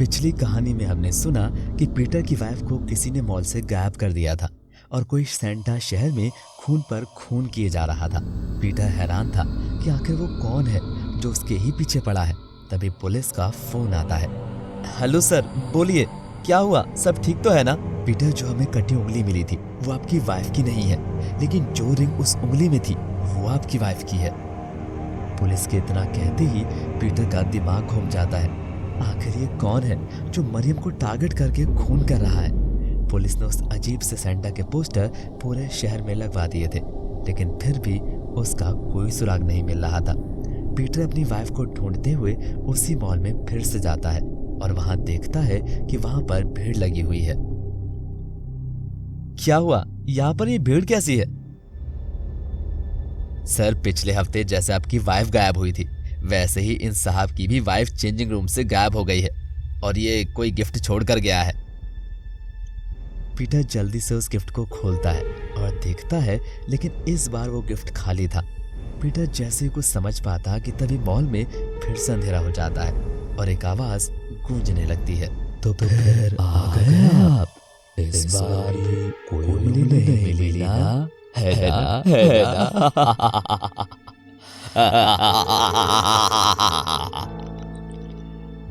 पिछली कहानी में हमने सुना कि पीटर की वाइफ को किसी ने मॉल से गायब कर दिया था और कोई सेंटा शहर में खून पर खून किए जा रहा था। पीटर हैरान था कि आखिर वो कौन है जो उसके ही पीछे पड़ा है। तभी पुलिस का फोन आता है। हेलो सर, बोलिए, क्या हुआ? सब ठीक तो है ना? पीटर, जो हमें कटी उंगली मिली थी वो आपकी वाइफ की नहीं है, लेकिन जो रिंग उस उंगली में थी वो आपकी वाइफ की है। पुलिस के इतना कहते ही पीटर का दिमाग घूम जाता है। आखिर ये कौन है जो मरियम को टारगेट करके खून कर रहा है? पुलिस ने उस अजीब से सेंटा के पोस्टर पूरे शहर में लगवा दिए थे, लेकिन फिर भी उसका कोई सुराग नहीं मिल रहा था। पीटर अपनी वाइफ को ढूंढते हुए उसी मॉल में फिर से जाता है और वहां देखता है कि वहां पर भीड़ लगी हुई है। क्या हुआ? यहाँ पर ये भीड़ कैसी है? सर, पिछले हफ्ते जैसे आपकी वाइफ गायब हुई थी वैसे ही इन साहब की भी वाइफ चेंजिंग रूम से गायब हो गई है और ये कोई गिफ्ट छोड़कर गया है। पीटर जल्दी से उस गिफ्ट को खोलता है और देखता है, लेकिन इस बार वो गिफ्ट खाली था। पीटर जैसे ही कुछ समझ पाता कि तभी मॉल में फिर से अंधेरा हो जाता है और एक आवाज गूंजने लगती है। तो फिर आ गए आप? इस बार भी कोई उंगली नहीं मिली ना? है ना? है ना?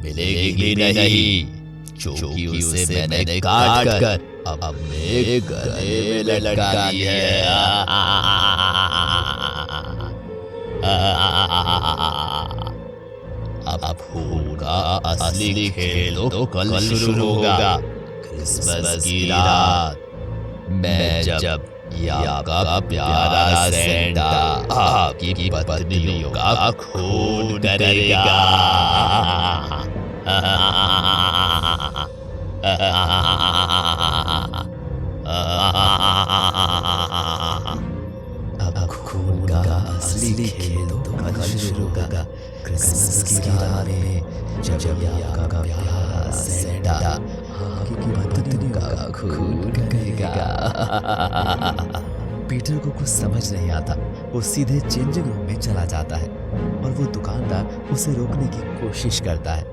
मिलेगी नहीं, क्योंकि उसे मैंने काट कर अपने गले में लटका दी है। अब खून का असली खेल तो कल शुरू होगा। क्रिसमस की रात मैं जब आपका प्यारा सेंटा आपकी पत्नियों का खून करेगा। अब खून का असली खेल तो कल शुरू होगा। क्रिसमस की रात में जब आपका प्यारा सेंटा आपकी पत्नियों का खून करेगा। पीटर को कुछ समझ नहीं आता। वो सीधे चेंजिंग रूम में चला जाता है और वो दुकानदार उसे रोकने की कोशिश करता है,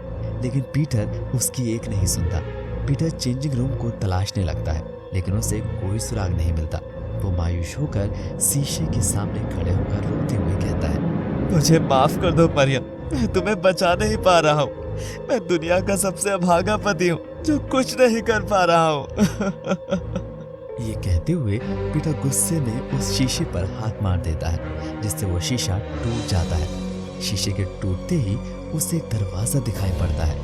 लेकिन पीटर उसकी एक नहीं सुनता। पीटर चेंजिंग रूम को तलाशने लगता है, लेकिन उसे कोई सुराग नहीं मिलता। वो मायूस होकर शीशे के सामने खड़े होकर रोते हुए कहता है, मुझे माफ कर दो मरियम, मैं तुम्हें बचा नहीं पा रहा हूँ। मैं दुनिया का सबसे अभागा पति हूँ जो कुछ नहीं कर पा रहा हूँ। ये कहते हुए पीटर गुस्से में उस शीशे पर हाथ मार देता है, जिससे वो शीशा टूट जाता है। शीशे के टूटते ही उसे एक दरवाजा दिखाई पड़ता है।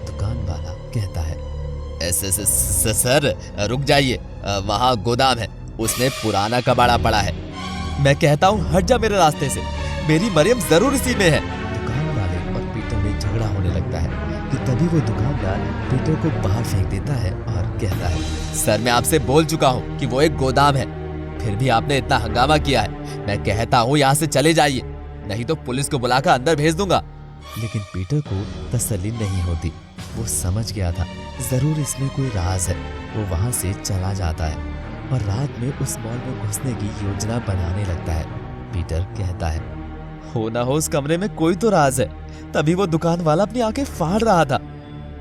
दुकान वाला कहता है, सर रुक जाइए, वहाँ गोदाम है, उसमें पुराना कबाड़ा पड़ा है। मैं कहता हूँ हट जा मेरे रास्ते से, मेरी मरियम जरूर इसी में है। दुकान वाले और पीटर में झगड़ा होने लगता है कि तभी वो दुकानदार पीटर को बाहर फेंक देता है और कहता है, सर मैं आपसे बोल चुका हूँ कि वो एक गोदाम है, फिर भी आपने इतना हंगामा किया है। मैं कहता हूँ यहाँ से चले जाइए, नहीं तो पुलिस को बुलाकर अंदर भेज दूंगा। लेकिन पीटर को तसल्ली नहीं होती। वो समझ गया था जरूर इसमें कोई राज है। वो वहां से चला जाता है और रात में उस मॉल में घुसने की योजना बनाने लगता है। पीटर कहता है, हो ना हो उस कमरे में कोई तो राज है। तभी वो दुकान वाला अपनी आंखें फाड़ रहा था,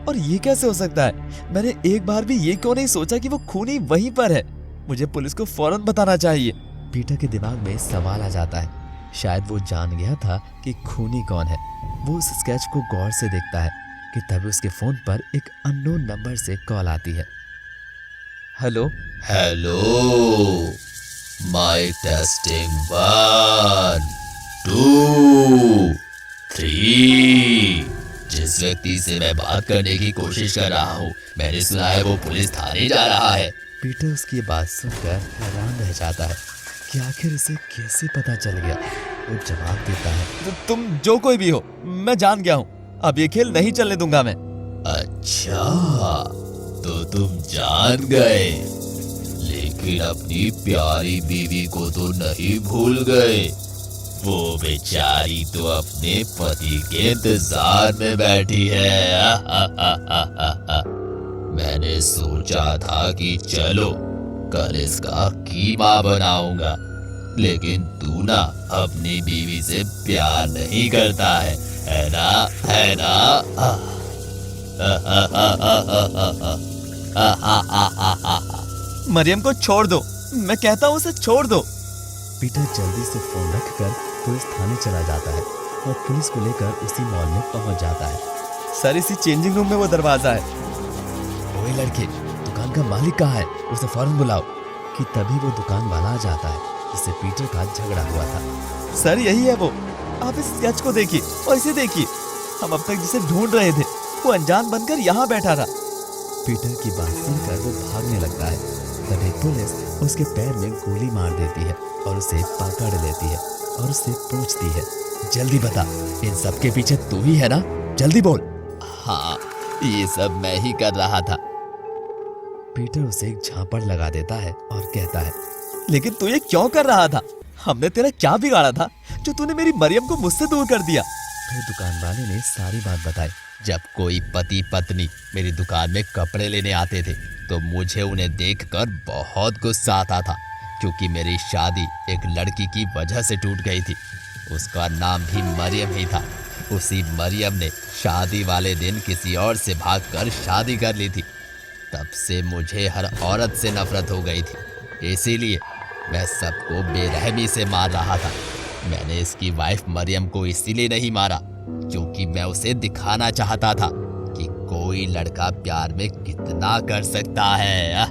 और ये कैसे हो सकता है? मैंने एक बार भी ये क्यों नहीं सोचा कि वो खूनी वहीं पर है? मुझे पुलिस को फौरन बताना चाहिए। पीटर के दिमाग में सवाल आ जाता है। शायद वो जान गया था कि खूनी कौन है। वो उस स्केच को गौर से देखता है कि तभी उसके फोन पर एक अननोन नंबर से कॉल आती है। Hello hello, mike testing 1 2 3। जिस व्यक्ति से मैं बात करने की कोशिश कर रहा हूँ, मैंने सुना है वो पुलिस थाने जा रहा है। पीटर उसकी बात सुनकर हैरान रह जाता है कि आखिर इसे कैसे पता चल गया। वो जवाब देता है, तुम जो कोई भी हो, मैं जान गया हूँ। अब ये खेल नहीं चलने दूंगा मैं। अच्छा, तो तुम जान गए, लेकिन अपनी प्यारी बीवी को तो नहीं भूल गए। वो बेचारी तो अपने पति के इंतजार में बैठी है। मैंने सोचा था कि चलो कल इसका कीमा बनाऊंगा, लेकिन तू ना अपनी बीवी से प्यार नहीं करता है ना? है ना? मरियम को छोड़ दो, मैं कहता हूँ उसे छोड़ दो। पीटर जल्दी से फोन रखकर पुलिस थाने चला जाता है और पुलिस को लेकर उसी मॉल में पहुंच जाता है। सर, इसी चेंजिंग रूम में वो दरवाजा है। ओए लड़के, दुकान का मालिक कहाँ है? उसे फौरन बुलाओ। कि तभी वो दुकान वाला आ जाता है जिससे पीटर का झगड़ा हुआ था। सर, यही है वो, आप इस स्केच को देखिए और इसे देखिए। हम अब तक जिसे ढूंढ रहे थे वो अनजान बनकर यहाँ बैठा था। पीटर की बात सुनकर वो भागने लगता है। तभी पुलिस उसके पैर में गोली मार देती है और उसे पकड़ लेती है और उससे पूछती है, जल्दी बता, इन सब के पीछे तू ही है ना? जल्दी बोल। हाँ, ये सब मैं ही कर रहा था। पीटर उसे एक झापड़ लगा देता है और कहता है, लेकिन तू ये क्यों कर रहा था? हमने तेरा क्या बिगाड़ा था जो तूने मेरी मरियम को मुझसे दूर कर दिया? फिर दुकान वाले ने सारी बात बताई। जब कोई पति पत्नी मेरी दुकान में कपड़े लेने आते थे तो मुझे उन्हें देखकर बहुत गुस्सा आता था, क्योंकि मेरी शादी एक लड़की की वजह से टूट गई थी। उसका नाम भी मरियम ही था। उसी मरियम ने शादी वाले दिन किसी और से भागकर शादी कर ली थी। तब से मुझे हर औरत से नफरत हो गई थी, इसीलिए मैं सबको बेरहमी से मार रहा था। मैंने इसकी वाइफ मरियम को इसीलिए नहीं मारा क्योंकि मैं उसे दिखाना चाहता था कि कोई लड़का प्यार में कितना कर सकता है।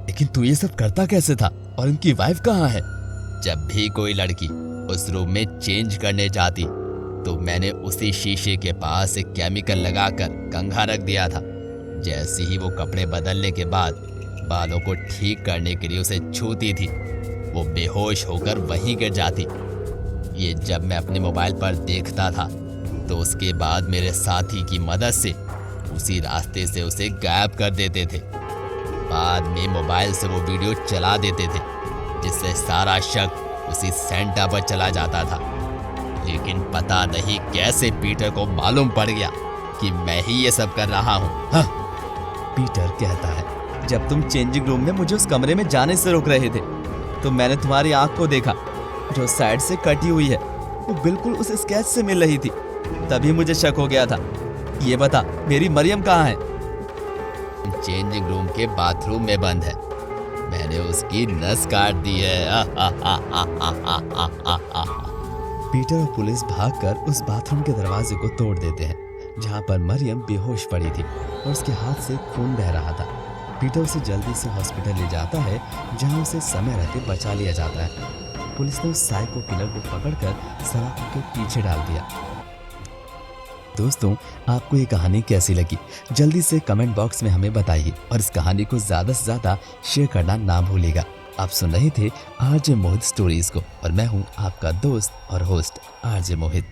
लेकिन तू ये सब करता कैसे था और इनकी वाइफ कहाँ है? जब भी कोई लड़की उस रूम में चेंज करने जाती तो मैंने उसी शीशे के पास एक केमिकल लगाकर कंघा रख दिया था। जैसे ही वो कपड़े बदलने के बाद बालों को ठीक करने के लिए उसे छूती थी, वो बेहोश होकर वहीं गिर जाती। ये जब मैं अपने मोबाइल पर देखता था तो उसके बाद मेरे साथी की मदद से उसी रास्ते से उसे गायब कर देते थे। बाद में मोबाइल से वो वीडियो चला देते थे जिससे सारा शक उसी सेंटा पर चला जाता था। लेकिन पता नहीं कैसे पीटर को मालूम पड़ गया कि मैं ही ये सब कर रहा हूँ। हाँ, पीटर कहता है, जब तुम चेंजिंग रूम में मुझे उस कमरे में जाने से रोक रहे थे तो मैंने तुम्हारी आंख को देखा जो साइड से कटी हुई है, वो बिल्कुल उस स्केच से मिल रही थी। तभी मुझे शक हो गया था। ये बता, मेरी मरियम कहाँ है? चेंजिंग रूम के बाथरूम में बंद है। मैंने उसकी नस काट दी है। पीटर और पुलिस भागकर उस बाथरूम के दरवाजे को तोड़ देते हैं जहां पर मरियम बेहोश पड़ी थी और उसके हाथ से खून बह रहा था। पीटर उसे जल्दी से हॉस्पिटल ले जाता है जहां उसे समय रहते बचा लिया जाता है। पुलिस ने उस साइको किलर को पकड़कर सड़क के पीछे डाल दिया। दोस्तों, आपको ये कहानी कैसी लगी जल्दी से कमेंट बॉक्स में हमें बताइए और इस कहानी को ज़्यादा से ज़्यादा शेयर करना ना भूलिएगा। आप सुन रहे थे आरजे मोहित स्टोरीज को और मैं हूँ आपका दोस्त और होस्ट आरजे मोहित।